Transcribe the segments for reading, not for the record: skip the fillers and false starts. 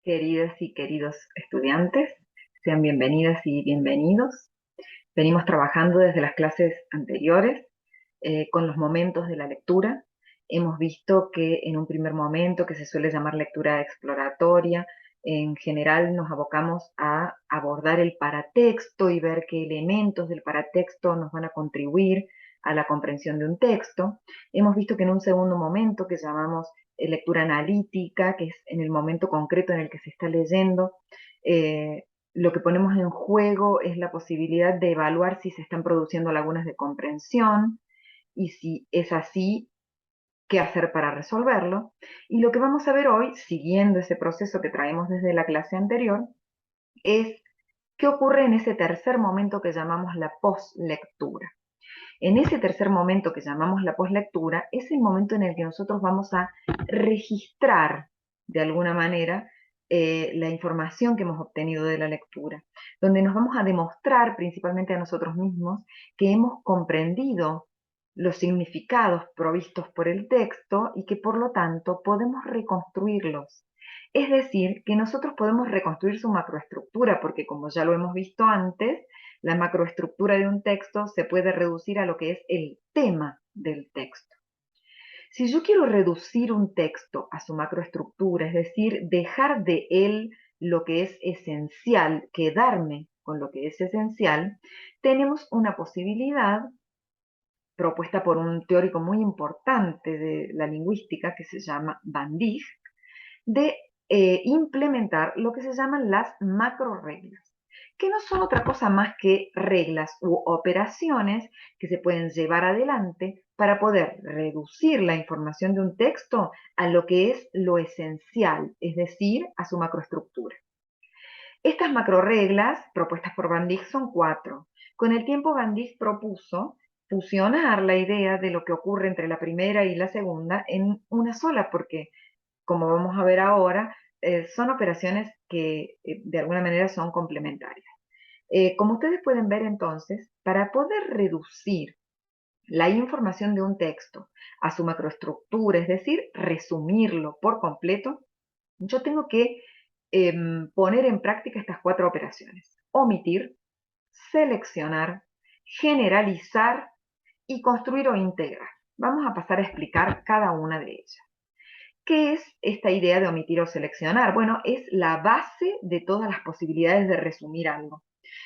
Queridas y queridos estudiantes, sean bienvenidas y bienvenidos. Venimos trabajando desde las clases anteriores con los momentos de la lectura. Hemos visto que en un primer momento, que se suele llamar lectura exploratoria, en general nos abocamos a abordar el paratexto y ver qué elementos del paratexto nos van a contribuir a la comprensión de un texto. Hemos visto que en un segundo momento, que llamamos lectura analítica, que es en el momento concreto en el que se está leyendo, eh, lo que ponemos en juego es la posibilidad de evaluar si se están produciendo lagunas de comprensión y si es así, qué hacer para resolverlo. Y lo que vamos a ver hoy, siguiendo ese proceso que traemos desde la clase anterior, es qué ocurre en ese tercer momento que llamamos la postlectura. En ese tercer momento que llamamos la postlectura es el momento en el que nosotros vamos a registrar de alguna manera la información que hemos obtenido de la lectura, donde nos vamos a demostrar principalmente a nosotros mismos que hemos comprendido los significados provistos por el texto y que por lo tanto podemos reconstruirlos. Es decir, que nosotros podemos reconstruir su macroestructura, porque como ya lo hemos visto antes, la macroestructura de un texto se puede reducir a lo que es el tema del texto. Si yo quiero reducir un texto a su macroestructura, es decir, dejar de él lo que es esencial, quedarme con lo que es esencial, tenemos una posibilidad propuesta por un teórico muy importante de la lingüística que se llama Van Dijk, de implementar lo que se llaman las macroreglas, que no son otra cosa más que reglas u operaciones que se pueden llevar adelante para poder reducir la información de un texto a lo que es lo esencial, es decir, a su macroestructura. Estas macroreglas propuestas por Van Dijk son 4. Con el tiempo Van Dijk propuso fusionar la idea de lo que ocurre entre la primera y la segunda en una sola, porque como vamos a ver ahora, son operaciones que de alguna manera son complementarias. Como ustedes pueden ver entonces, para poder reducir la información de un texto a su macroestructura, es decir, resumirlo por completo, yo tengo que poner en práctica estas 4 operaciones. Omitir, seleccionar, generalizar y construir o integrar. Vamos a pasar a explicar cada una de ellas. ¿Qué es esta idea de omitir o seleccionar? Bueno, es la base de todas las posibilidades de resumir algo.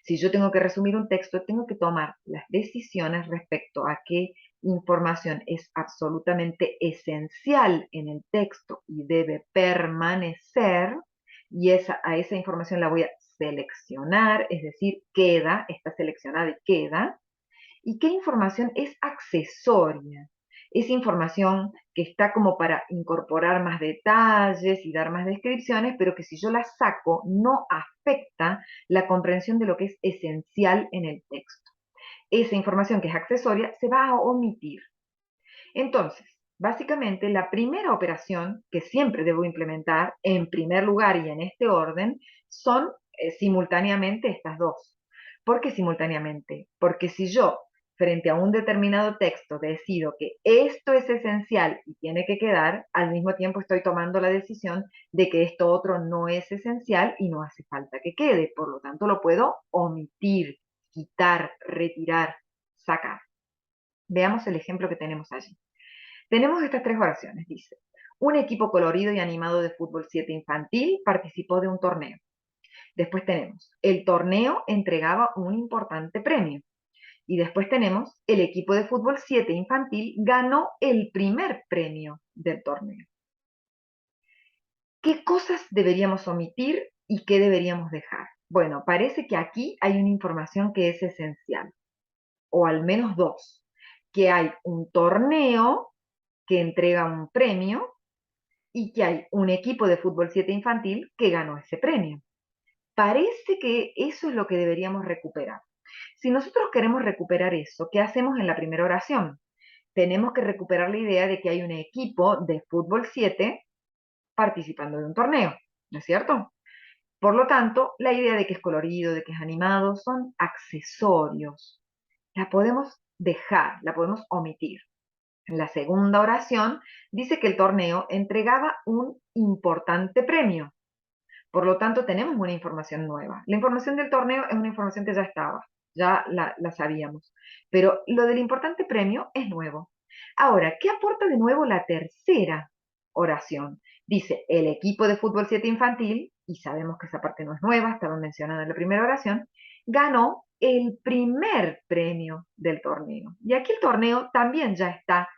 Si yo tengo que resumir un texto, tengo que tomar las decisiones respecto a qué información es absolutamente esencial en el texto y debe permanecer, y a esa información la voy a seleccionar, es decir, queda, está seleccionada y queda, y qué información es accesoria. Es información que está como para incorporar más detalles y dar más descripciones, pero que si yo la saco no afecta la comprensión de lo que es esencial en el texto. Esa información que es accesoria se va a omitir. Entonces, básicamente la primera operación que siempre debo implementar en primer lugar y en este orden son simultáneamente estas dos. ¿Por qué simultáneamente? Porque si yo frente a un determinado texto decido que esto es esencial y tiene que quedar, al mismo tiempo estoy tomando la decisión de que esto otro no es esencial y no hace falta que quede. Por lo tanto, lo puedo omitir, quitar, retirar, sacar. Veamos el ejemplo que tenemos allí. Tenemos estas 3 oraciones, dice. Un equipo colorido y animado de fútbol 7 infantil participó de un torneo. Después tenemos, el torneo entregaba un importante premio. Y después tenemos, el equipo de fútbol 7 infantil ganó el primer premio del torneo. ¿Qué cosas deberíamos omitir y qué deberíamos dejar? Bueno, parece que aquí hay una información que es esencial, o al menos 2, que hay un torneo que entrega un premio y que hay un equipo de fútbol 7 infantil que ganó ese premio. Parece que eso es lo que deberíamos recuperar. Si nosotros queremos recuperar eso, ¿qué hacemos en la primera oración? Tenemos que recuperar la idea de que hay un equipo de fútbol 7 participando de un torneo, ¿no es cierto? Por lo tanto, la idea de que es colorido, de que es animado, son accesorios. La podemos dejar, la podemos omitir. En la segunda oración dice que el torneo entregaba un importante premio. Por lo tanto, tenemos una información nueva. La información del torneo es una información que ya estaba, ya la sabíamos. Pero lo del importante premio es nuevo. Ahora, ¿qué aporta de nuevo la tercera oración? Dice, el equipo de fútbol 7 infantil, y sabemos que esa parte no es nueva, estaba mencionada en la primera oración, ganó el primer premio del torneo. Y aquí el torneo también ya está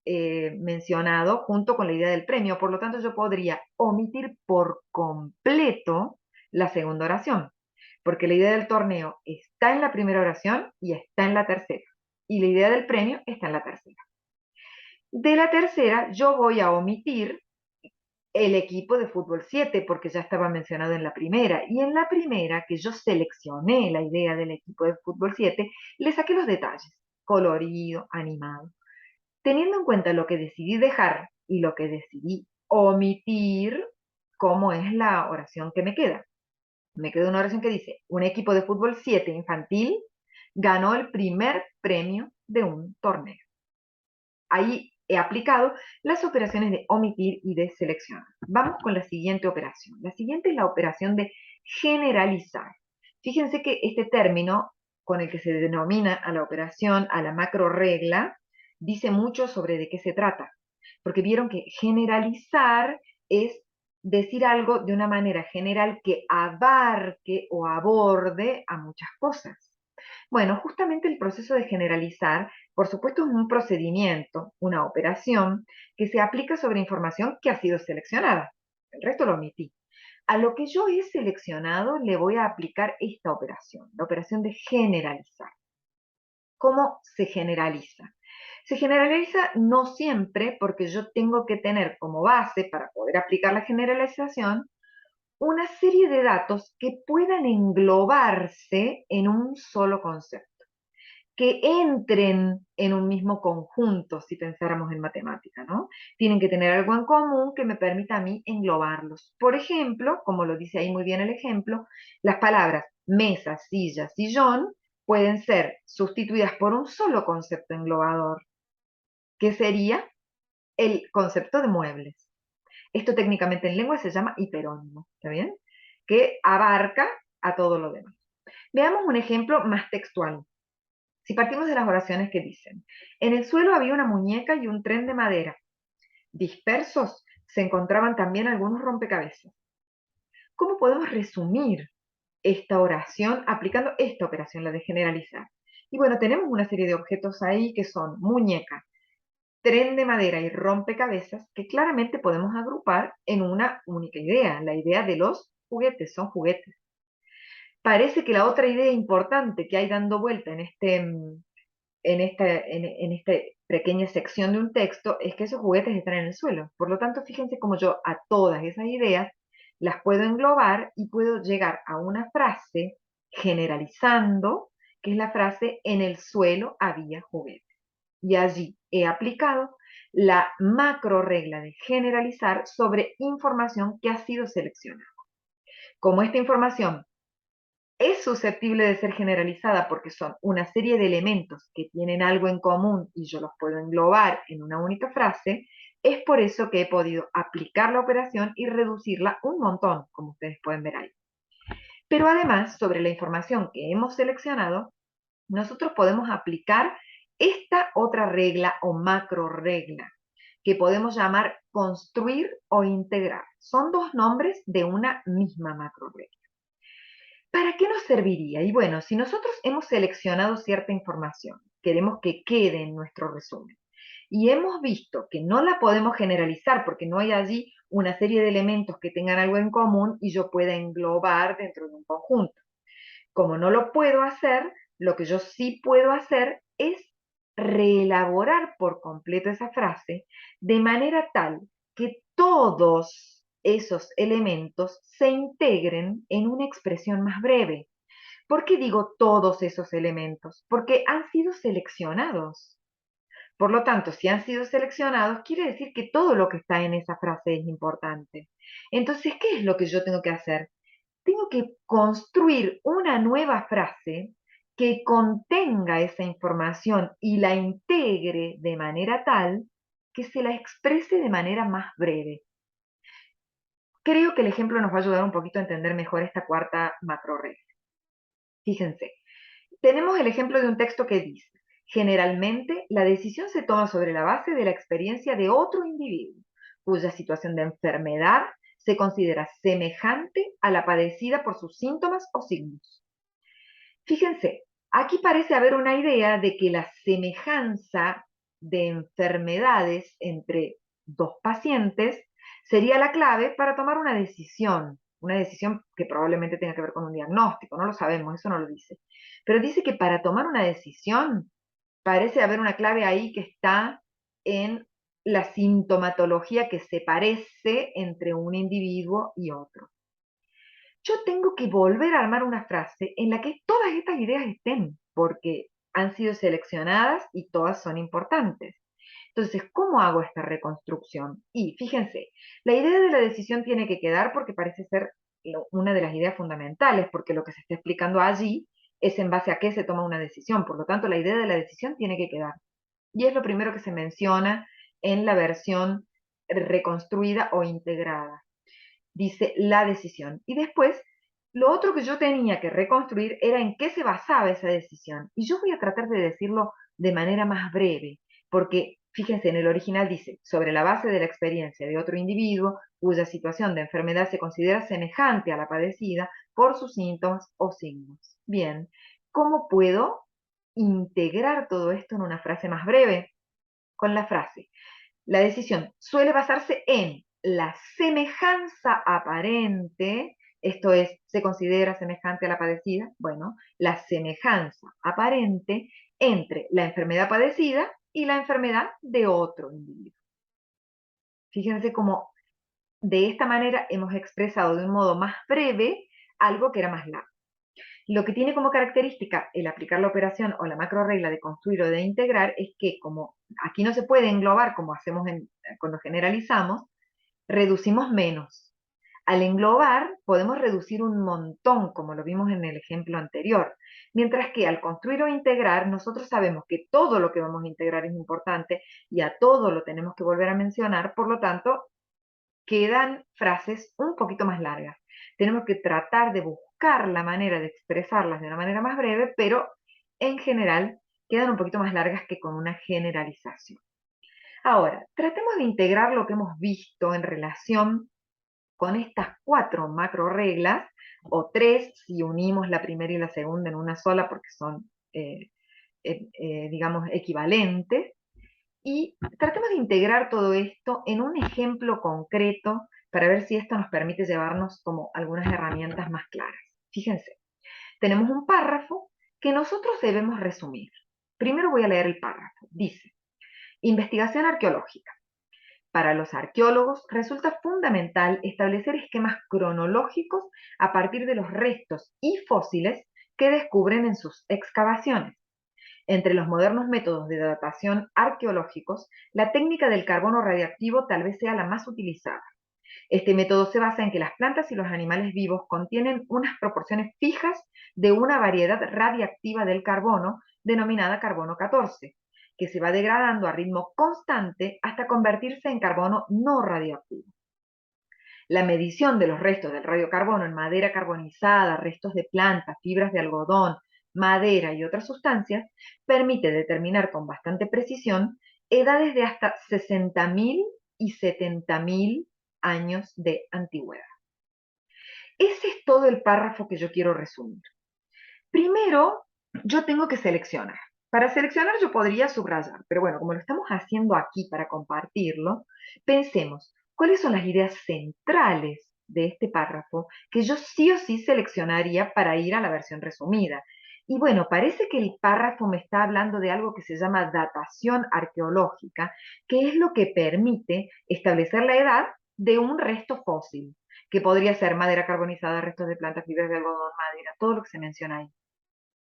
mencionado junto con la idea del premio. Por lo tanto, yo podría omitir por completo la segunda oración, porque la idea del torneo está en la primera oración y está en la tercera. Y la idea del premio está en la tercera. De la tercera, yo voy a omitir el equipo de fútbol 7, porque ya estaba mencionado en la primera. Y en la primera, que yo seleccioné la idea del equipo de fútbol 7, le saqué los detalles, colorido, animado. Teniendo en cuenta lo que decidí dejar y lo que decidí omitir, ¿cómo es la oración que me queda? Me queda una oración que dice, un equipo de fútbol 7 infantil ganó el primer premio de un torneo. Ahí he aplicado las operaciones de omitir y de seleccionar. Vamos con la siguiente operación. La siguiente es la operación de generalizar. Fíjense que este término con el que se denomina a la operación, a la macro regla, dice mucho sobre de qué se trata. Porque vieron que generalizar es decir algo de una manera general que abarque o aborde a muchas cosas. Bueno, justamente el proceso de generalizar, por supuesto, es un procedimiento, una operación que se aplica sobre información que ha sido seleccionada. El resto lo omití. A lo que yo he seleccionado le voy a aplicar esta operación, la operación de generalizar. ¿Cómo se generaliza? Se generaliza no siempre porque yo tengo que tener como base para poder aplicar la generalización una serie de datos que puedan englobarse en un solo concepto, que entren en un mismo conjunto, si pensáramos en matemática, ¿no? Tienen que tener algo en común que me permita a mí englobarlos. Por ejemplo, como lo dice ahí muy bien el ejemplo, las palabras mesa, silla, sillón pueden ser sustituidas por un solo concepto englobador, que sería el concepto de muebles. Esto técnicamente en lengua se llama hiperónimo, ¿está bien? Que abarca a todo lo demás. Veamos un ejemplo más textual. Si partimos de las oraciones que dicen, en el suelo había una muñeca y un tren de madera. Dispersos se encontraban también algunos rompecabezas. ¿Cómo podemos resumir esta oración aplicando esta operación, la de generalizar? Y bueno, tenemos una serie de objetos ahí que son muñeca, tren de madera y rompecabezas que claramente podemos agrupar en una única idea, la idea de los juguetes, son juguetes. Parece que la otra idea importante que hay dando vuelta en esta pequeña sección de un texto es que esos juguetes están en el suelo. Por lo tanto, fíjense cómo yo a todas esas ideas las puedo englobar y puedo llegar a una frase generalizando, que es la frase en el suelo había juguetes. Y allí he aplicado la macro regla de generalizar sobre información que ha sido seleccionada. Como esta información es susceptible de ser generalizada porque son una serie de elementos que tienen algo en común y yo los puedo englobar en una única frase, es por eso que he podido aplicar la operación y reducirla un montón, como ustedes pueden ver ahí. Pero además, sobre la información que hemos seleccionado, nosotros podemos aplicar esta otra regla o macro regla, que podemos llamar construir o integrar. Son dos nombres de una misma macro regla. ¿Para qué nos serviría? Y bueno, si nosotros hemos seleccionado cierta información, queremos que quede en nuestro resumen, y hemos visto que no la podemos generalizar porque no hay allí una serie de elementos que tengan algo en común y yo pueda englobar dentro de un conjunto. Como no lo puedo hacer, lo que yo sí puedo hacer es reelaborar por completo esa frase de manera tal que todos esos elementos se integren en una expresión más breve. ¿Por qué digo todos esos elementos? Porque han sido seleccionados. Por lo tanto, si han sido seleccionados, quiere decir que todo lo que está en esa frase es importante. Entonces, ¿qué es lo que yo tengo que hacer? Tengo que construir una nueva frase que contenga esa información y la integre de manera tal que se la exprese de manera más breve. Creo que el ejemplo nos va a ayudar un poquito a entender mejor esta cuarta macro regla. Fíjense, tenemos el ejemplo de un texto que dice: generalmente la decisión se toma sobre la base de la experiencia de otro individuo, cuya situación de enfermedad se considera semejante a la padecida por sus síntomas o signos. Fíjense, aquí parece haber una idea de que la semejanza de enfermedades entre dos pacientes sería la clave para tomar una decisión que probablemente tenga que ver con un diagnóstico, no lo sabemos, eso no lo dice. Pero dice que para tomar una decisión parece haber una clave ahí que está en la sintomatología que se parece entre un individuo y otro. Yo tengo que volver a armar una frase en la que todas estas ideas estén, porque han sido seleccionadas y todas son importantes. Entonces, ¿cómo hago esta reconstrucción? Y fíjense, la idea de la decisión tiene que quedar porque parece ser una de las ideas fundamentales, porque lo que se está explicando allí es en base a qué se toma una decisión. Por lo tanto, la idea de la decisión tiene que quedar. Y es lo primero que se menciona en la versión reconstruida o integrada. Dice la decisión. Y después, lo otro que yo tenía que reconstruir era en qué se basaba esa decisión. Y yo voy a tratar de decirlo de manera más breve, porque fíjense, en el original dice: sobre la base de la experiencia de otro individuo cuya situación de enfermedad se considera semejante a la padecida por sus síntomas o signos. Bien, ¿cómo puedo integrar todo esto en una frase más breve? Con la frase: la decisión suele basarse en la semejanza aparente, esto es, ¿se considera semejante a la padecida? Bueno, la semejanza aparente entre la enfermedad padecida y la enfermedad de otro individuo. Fíjense cómo de esta manera hemos expresado de un modo más breve algo que era más largo. Lo que tiene como característica el aplicar la operación o la macro regla de construir o de integrar es que, como aquí no se puede englobar como hacemos cuando generalizamos, reducimos menos. Al englobar podemos reducir un montón, como lo vimos en el ejemplo anterior, mientras que al construir o integrar nosotros sabemos que todo lo que vamos a integrar es importante y a todo lo tenemos que volver a mencionar, por lo tanto quedan frases un poquito más largas. Tenemos que tratar de buscar la manera de expresarlas de una manera más breve, pero en general quedan un poquito más largas que con una generalización. Ahora, tratemos de integrar lo que hemos visto en relación con estas 4 macro reglas, o 3 si unimos la primera y la segunda en una sola porque son, digamos, equivalentes. Y tratemos de integrar todo esto en un ejemplo concreto para ver si esto nos permite llevarnos como algunas herramientas más claras. Fíjense, tenemos un párrafo que nosotros debemos resumir. Primero voy a leer el párrafo. Dice: investigación arqueológica. Para los arqueólogos resulta fundamental establecer esquemas cronológicos a partir de los restos y fósiles que descubren en sus excavaciones. Entre los modernos métodos de datación arqueológicos, la técnica del carbono radiactivo tal vez sea la más utilizada. Este método se basa en que las plantas y los animales vivos contienen unas proporciones fijas de una variedad radiactiva del carbono, denominada carbono 14, que se va degradando a ritmo constante hasta convertirse en carbono no radioactivo. La medición de los restos del radiocarbono en madera carbonizada, restos de plantas, fibras de algodón, madera y otras sustancias permite determinar con bastante precisión edades de hasta 60.000 y 70.000 años de antigüedad. Ese es todo el párrafo que yo quiero resumir. Primero, yo tengo que seleccionar. Para seleccionar yo podría subrayar, pero bueno, como lo estamos haciendo aquí para compartirlo, pensemos, ¿cuáles son las ideas centrales de este párrafo que yo sí o sí seleccionaría para ir a la versión resumida? Y bueno, parece que el párrafo me está hablando de algo que se llama datación arqueológica, que es lo que permite establecer la edad de un resto fósil, que podría ser madera carbonizada, restos de plantas, fibras de algodón, madera, todo lo que se menciona ahí.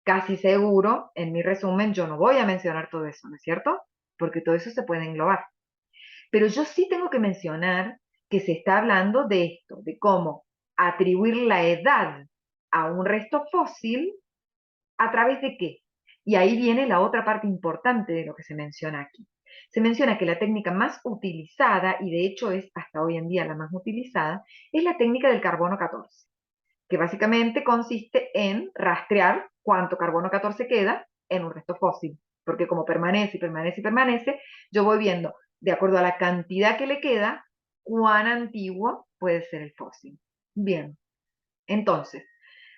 Casi seguro, en mi resumen, yo no voy a mencionar todo eso, ¿no es cierto? Porque todo eso se puede englobar. Pero yo sí tengo que mencionar que se está hablando de esto, de cómo atribuir la edad a un resto fósil, ¿a través de qué? Y ahí viene la otra parte importante de lo que se menciona aquí. se menciona que la técnica más utilizada, y de hecho es hasta hoy en día la más utilizada, es la técnica del carbono 14, que básicamente consiste en rastrear cuánto carbono 14 queda en un resto fósil, porque como permanece y permanece y permanece, yo voy viendo, de acuerdo a la cantidad que le queda, cuán antiguo puede ser el fósil. Bien, entonces,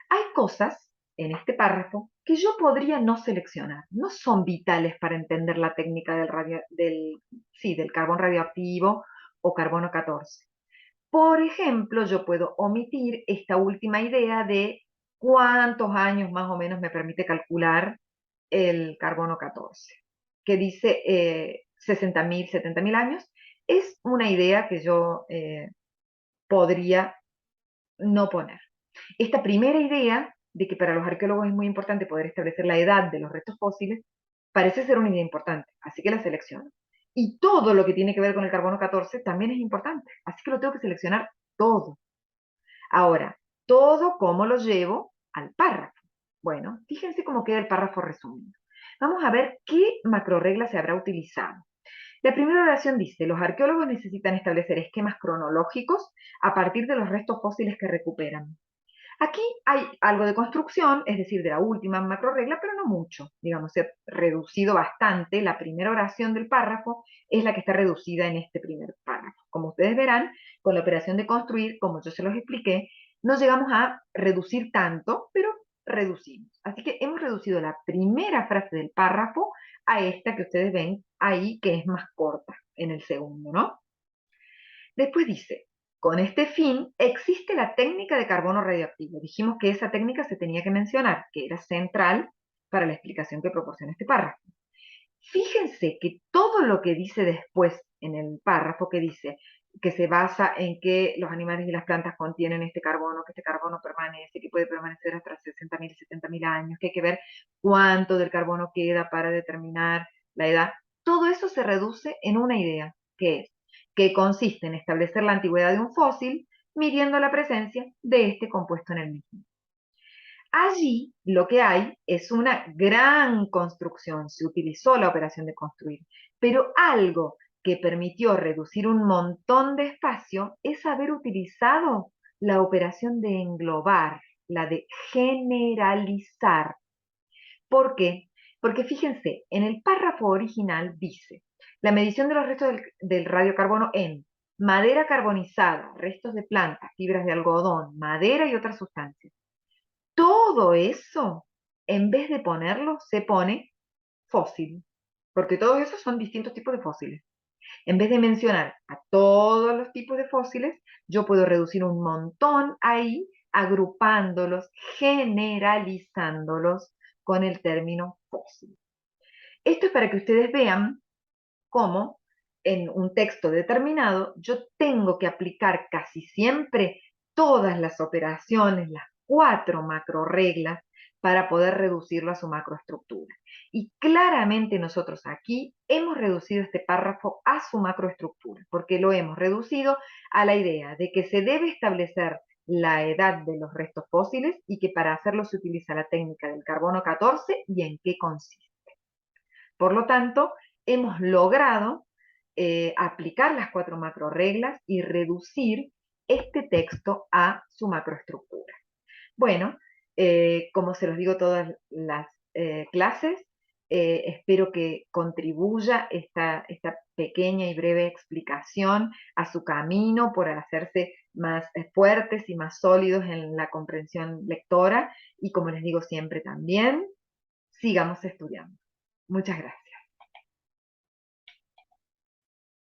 hay cosas en este párrafo que yo podría no seleccionar, no son vitales para entender la técnica del carbón radioactivo o carbono 14. Por ejemplo, yo puedo omitir esta última idea de cuántos años más o menos me permite calcular el carbono 14, que dice 60.000, 70.000 años. Es una idea que yo podría no poner. Esta primera idea de que para los arqueólogos es muy importante poder establecer la edad de los restos fósiles parece ser una idea importante, así que la selecciono. Y todo lo que tiene que ver con el carbono 14 también es importante, así que lo tengo que seleccionar todo. Ahora, todo cómo lo llevo al párrafo. Bueno, fíjense cómo queda el párrafo resumido. Vamos a ver qué macroregla se habrá utilizado. La primera oración dice, los arqueólogos necesitan establecer esquemas cronológicos a partir de los restos fósiles que recuperan. Aquí hay algo de construcción, es decir, de la última macroregla, pero no mucho. Digamos, se ha reducido bastante. La primera oración del párrafo es la que está reducida en este primer párrafo. Como ustedes verán, con la operación de construir, como yo se los expliqué, no llegamos a reducir tanto, pero reducimos. Así que hemos reducido la primera frase del párrafo a esta que ustedes ven ahí, que es más corta en el segundo, ¿no? Después dice, con este fin existe la técnica de carbono radioactivo. Dijimos que esa técnica se tenía que mencionar, que era central para la explicación que proporciona este párrafo. Fíjense que todo lo que dice después en el párrafo que dice que se basa en que los animales y las plantas contienen este carbono, que este carbono permanece, que puede permanecer hasta 60.000, 70.000 años, que hay que ver cuánto del carbono queda para determinar la edad. Todo eso se reduce en una idea, que consiste en establecer la antigüedad de un fósil midiendo la presencia de este compuesto en el mismo. Allí lo que hay es una gran construcción, se utilizó la operación de construir, pero algo que permitió reducir un montón de espacio es haber utilizado la operación de englobar, la de generalizar. ¿Por qué? Porque fíjense, en el párrafo original dice, la medición de los restos del radiocarbono en madera carbonizada, restos de plantas, fibras de algodón, madera y otras sustancias. Todo eso, en vez de ponerlo, se pone fósil, porque todos esos son distintos tipos de fósiles. En vez de mencionar a todos los tipos de fósiles, yo puedo reducir un montón ahí, agrupándolos, generalizándolos con el término fósil. Esto es para que ustedes vean cómo en un texto determinado yo tengo que aplicar casi siempre todas las operaciones, las 4 macroreglas, para poder reducirlo a su macroestructura. Y claramente nosotros aquí hemos reducido este párrafo a su macroestructura, porque lo hemos reducido a la idea de que se debe establecer la edad de los restos fósiles y que para hacerlo se utiliza la técnica del carbono 14 y en qué consiste. Por lo tanto, hemos logrado aplicar las 4 macroreglas y reducir este texto a su macroestructura. Bueno, como se los digo todas las clases, espero que contribuya esta pequeña y breve explicación a su camino por hacerse más fuertes y más sólidos en la comprensión lectora y como les digo siempre también, sigamos estudiando. Muchas gracias.